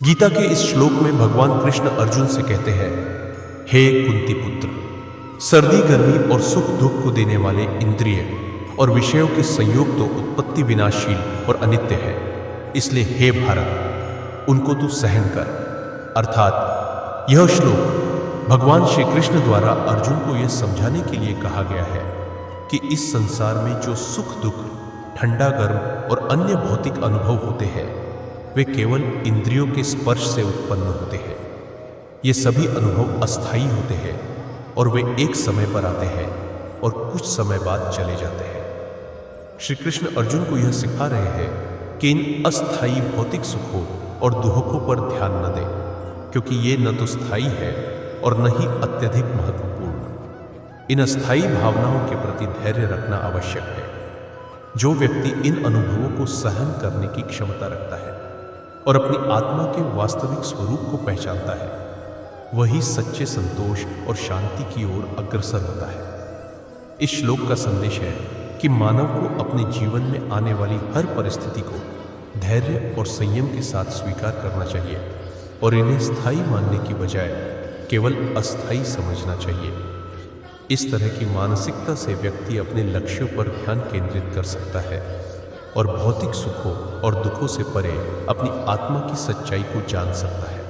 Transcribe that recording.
गीता के इस श्लोक में भगवान कृष्ण अर्जुन से कहते हैं, हे कुंती पुत्र, सर्दी गर्मी और सुख दुख को देने वाले इंद्रिय और विषयों के संयोग तो उत्पत्ति विनाशील और अनित्य है। इसलिए हे भारत, उनको तू सहन कर। अर्थात यह श्लोक भगवान श्री कृष्ण द्वारा अर्जुन को यह समझाने के लिए कहा गया है कि इस संसार में जो सुख दुख, ठंडा गर्म और अन्य भौतिक अनुभव होते हैं वे केवल इंद्रियों के स्पर्श से उत्पन्न होते हैं। ये सभी अनुभव अस्थायी होते हैं और वे एक समय पर आते हैं और कुछ समय बाद चले जाते हैं। श्री कृष्ण अर्जुन को यह सिखा रहे हैं कि इन अस्थायी भौतिक सुखों और दुखों पर ध्यान न दें, क्योंकि ये न तो स्थायी है और न ही अत्यधिक महत्वपूर्ण। इन अस्थायी भावनाओं के प्रति धैर्य रखना आवश्यक है। जो व्यक्ति इन अनुभवों को सहन करने की क्षमता रखता है और अपनी आत्मा के वास्तविक स्वरूप को पहचानता है, वही सच्चे संतोष और शांति की ओर अग्रसर होता है। इस श्लोक का संदेश है कि मानव को अपने जीवन में आने वाली हर परिस्थिति को धैर्य और संयम के साथ स्वीकार करना चाहिए और इन्हें स्थायी मानने की बजाय केवल अस्थायी समझना चाहिए। इस तरह की मानसिकता से व्यक्ति अपने लक्ष्यों पर ध्यान केंद्रित कर सकता है और भौतिक सुखों और दुखों से परे अपनी आत्मा की सच्चाई को जान सकता है।